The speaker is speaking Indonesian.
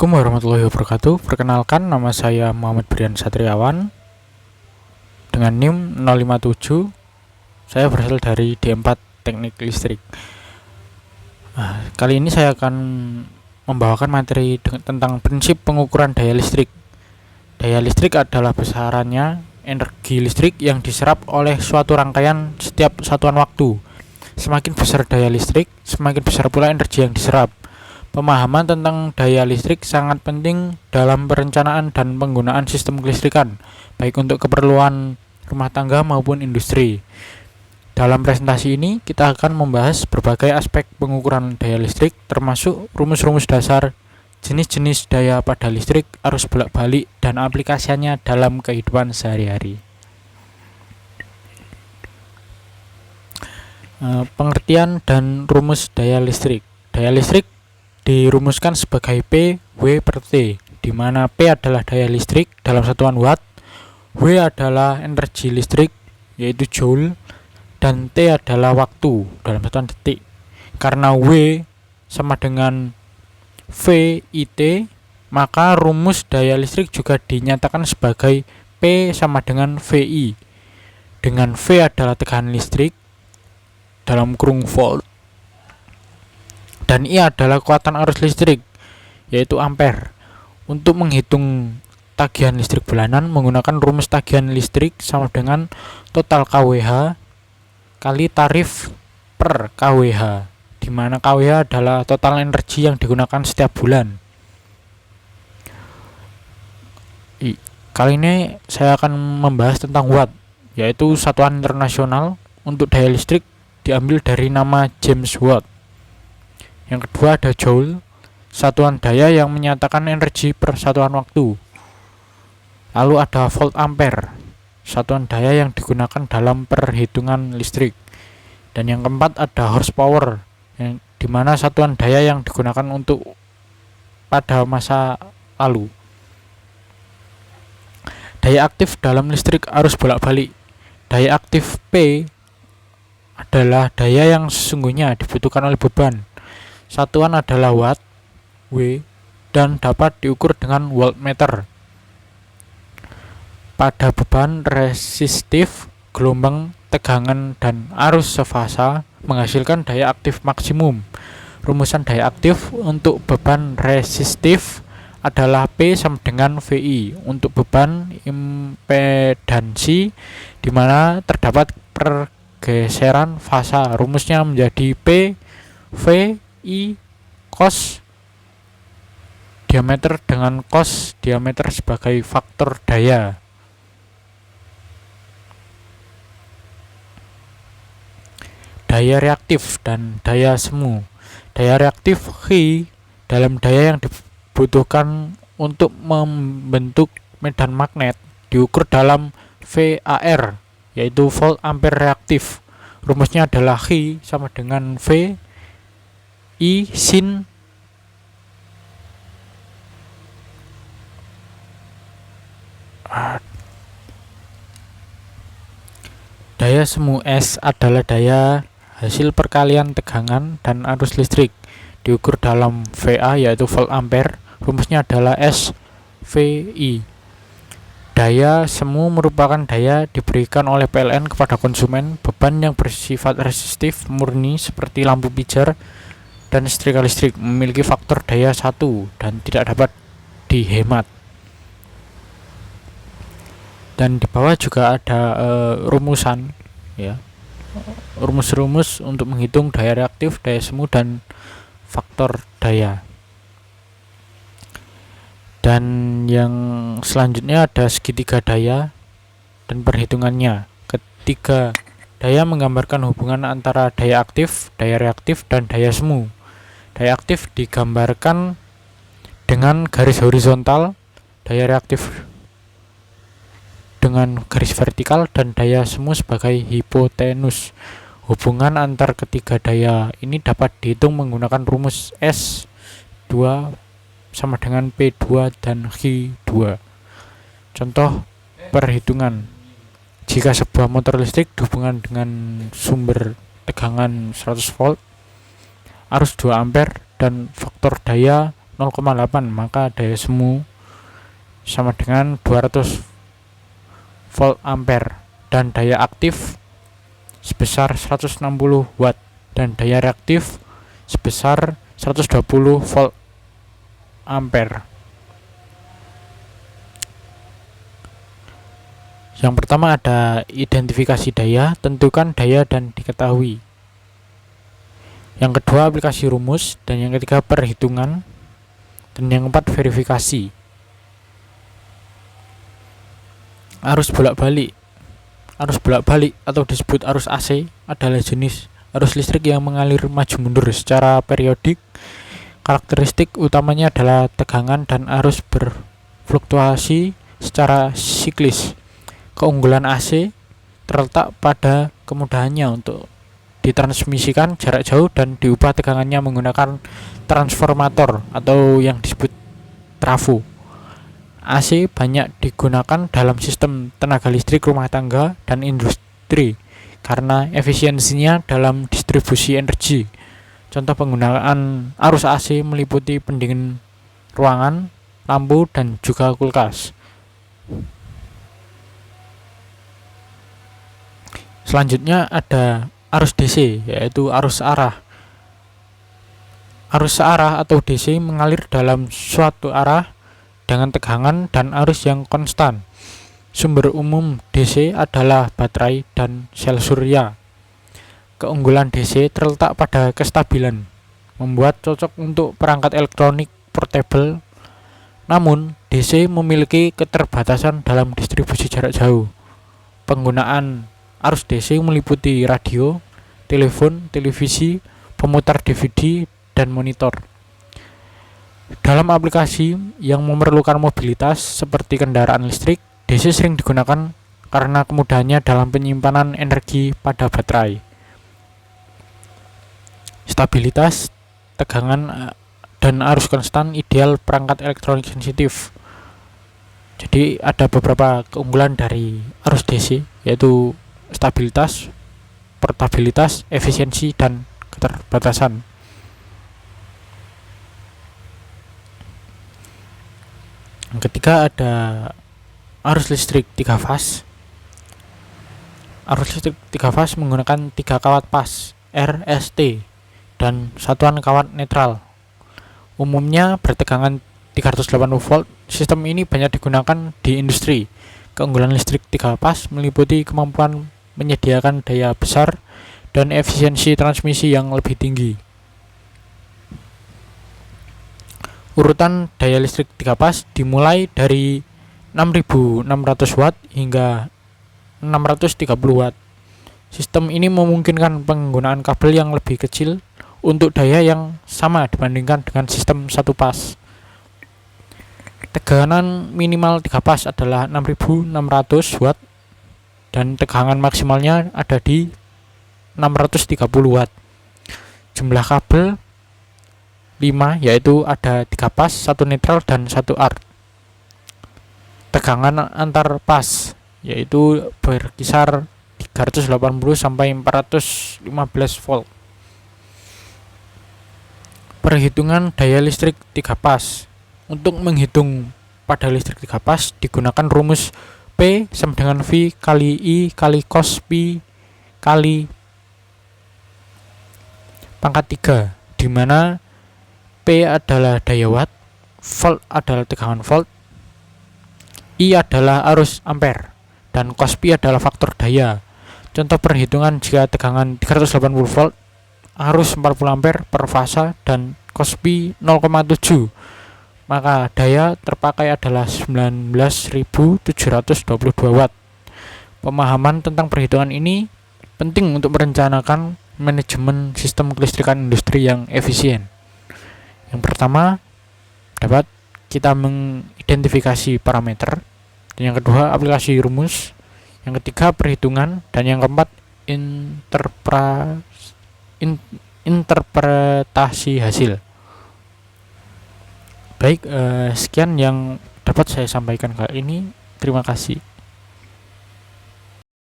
Assalamualaikum warahmatullahi wabarakatuh. Perkenalkan, nama saya Muhammad Brian Satriawan dengan NIM 057. Saya berasal dari D4 Teknik Listrik. Kali ini saya akan membawakan materi tentang prinsip pengukuran daya listrik. Daya listrik adalah besarannya energi listrik yang diserap oleh suatu rangkaian setiap satuan waktu. Semakin besar daya listrik, semakin besar pula energi yang diserap. Pemahaman tentang daya listrik sangat penting dalam perencanaan dan penggunaan sistem kelistrikan, baik untuk keperluan rumah tangga maupun industri. Dalam presentasi ini, kita akan membahas berbagai aspek pengukuran daya listrik, termasuk rumus-rumus dasar, jenis-jenis daya pada listrik, arus bolak-balik, dan aplikasinya dalam kehidupan sehari-hari. Pengertian dan rumus daya listrik. Daya listrik dirumuskan sebagai P, W per T, di mana P adalah daya listrik dalam satuan watt, W adalah energi listrik yaitu joule, dan T adalah waktu dalam satuan detik. Karena W sama dengan VIT, maka rumus daya listrik juga dinyatakan sebagai P sama dengan VI, dengan V adalah tegangan listrik dalam kurung volt, dan I adalah kekuatan arus listrik, yaitu ampere. Untuk menghitung tagihan listrik bulanan menggunakan rumus tagihan listrik sama dengan total kWh kali tarif per kWh, di mana kWh adalah total energi yang digunakan setiap bulan. Kali ini saya akan membahas tentang watt, yaitu satuan internasional untuk daya listrik diambil dari nama James Watt. Yang kedua ada joule, satuan daya yang menyatakan energi per satuan waktu. Lalu ada volt ampere, satuan daya yang digunakan dalam perhitungan listrik. Dan yang keempat ada horsepower, yang dimana satuan daya yang digunakan untuk pada masa lalu. Daya aktif dalam listrik arus bolak-balik. Daya aktif P adalah daya yang sesungguhnya dibutuhkan oleh beban. Satuan adalah watt, W, dan dapat diukur dengan voltmeter. Pada beban resistif, gelombang, tegangan, dan arus sefasa menghasilkan daya aktif maksimum. Rumusan daya aktif untuk beban resistif adalah P sama dengan VI. Untuk beban impedansi, di mana terdapat pergeseran fasa, rumusnya menjadi P V I cos diameter dengan cos diameter sebagai faktor daya. Daya reaktif dan daya semu. Daya reaktif Chi dalam daya yang dibutuhkan untuk membentuk medan magnet diukur dalam VAR, yaitu volt ampere reaktif. Rumusnya adalah Chi sama dengan V I sin daya semu S adalah daya hasil perkalian tegangan dan arus listrik diukur dalam VA, yaitu volt ampere. Rumusnya adalah S VI. Daya semu merupakan daya diberikan oleh PLN kepada konsumen. Beban yang bersifat resistif murni seperti lampu pijar dan setrika listrik memiliki faktor daya 1 dan tidak dapat dihemat. Dan di bawah juga ada rumusan, ya, rumus-rumus untuk menghitung daya reaktif, daya semu, dan faktor daya. Dan yang selanjutnya ada segitiga daya dan perhitungannya. Ketiga daya menggambarkan hubungan antara daya aktif, daya reaktif, dan daya semu. Daya aktif digambarkan dengan garis horizontal, daya reaktif dengan garis vertikal, dan daya semu sebagai hipotenus. Hubungan antar ketiga daya ini dapat dihitung menggunakan rumus S2 sama dengan P2 dan Chi2. Contoh perhitungan: jika sebuah motor listrik dihubungkan dengan sumber tegangan 100 volt, arus 2 ampere, dan faktor daya 0,8, maka daya semu sama dengan 200 volt ampere, dan daya aktif sebesar 160 watt, dan daya reaktif sebesar 120 volt ampere. Yang pertama ada identifikasi daya, tentukan daya dan diketahui. Yang kedua aplikasi rumus, dan yang ketiga perhitungan, dan yang keempat verifikasi. Arus bolak-balik atau disebut arus AC adalah jenis arus listrik yang mengalir maju mundur secara periodik. Karakteristik utamanya adalah tegangan dan arus berfluktuasi secara siklis. Keunggulan AC terletak pada kemudahannya untuk ditransmisikan jarak jauh dan diubah tegangannya menggunakan transformator atau yang disebut trafo. AC banyak digunakan dalam sistem tenaga listrik rumah tangga dan industri karena efisiensinya dalam distribusi energi. Contoh penggunaan arus AC meliputi pendingin ruangan, lampu, dan juga kulkas. Selanjutnya ada arus DC, yaitu arus searah. Arus searah atau DC mengalir dalam suatu arah dengan tegangan dan arus yang konstan. Sumber umum DC adalah baterai dan sel surya. Keunggulan DC terletak pada kestabilan, membuat cocok untuk perangkat elektronik portable. Namun, DC memiliki keterbatasan dalam distribusi jarak jauh. Penggunaan arus DC meliputi radio, telepon, televisi, pemutar DVD, dan monitor. Dalam aplikasi yang memerlukan mobilitas seperti kendaraan listrik, DC sering digunakan karena kemudahannya dalam penyimpanan energi pada baterai. Stabilitas, tegangan, dan arus konstan ideal perangkat elektronik sensitif. Jadi ada beberapa keunggulan dari arus DC, yaitu stabilitas, portabilitas, efisiensi, dan keterbatasan. Yang ketiga ada arus listrik 3 fase. Arus listrik 3 fase menggunakan 3 kawat pas RST dan satuan kawat netral. Umumnya bertegangan 380 volt. Sistem ini banyak digunakan di industri. Keunggulan listrik 3 pas meliputi kemampuan menyediakan daya besar dan efisiensi transmisi yang lebih tinggi. Urutan daya listrik 3 pas dimulai dari 6.600 watt hingga 630 watt. Sistem ini memungkinkan penggunaan kabel yang lebih kecil untuk daya yang sama dibandingkan dengan sistem 1 pas. Tegangan minimal 3 pas adalah 6.600 watt dan tegangan maksimalnya ada di 630 watt. Jumlah kabel 5, yaitu ada 3 pas, 1 netral, dan 1 arc. Tegangan antar pas yaitu berkisar 380 sampai 415 volt. Perhitungan daya listrik 3 pas. Untuk menghitung pada listrik 3 pas digunakan rumus P sama dengan V kali I kali cos pi kali pangkat 3, di mana P adalah daya watt, volt adalah tegangan volt, I adalah arus ampere, dan cos pi adalah faktor daya. Contoh perhitungan jika tegangan 380 volt, arus 40 ampere per fasa, dan cos pi 0,7, maka daya terpakai adalah 19.722 watt. Pemahaman tentang perhitungan ini penting untuk merencanakan manajemen sistem kelistrikan industri yang efisien. Yang pertama, dapat kita mengidentifikasi parameter, dan yang kedua aplikasi rumus, yang ketiga perhitungan, dan yang keempat interpretasi hasil. Baik, sekian yang dapat saya sampaikan kali ini. Terima kasih.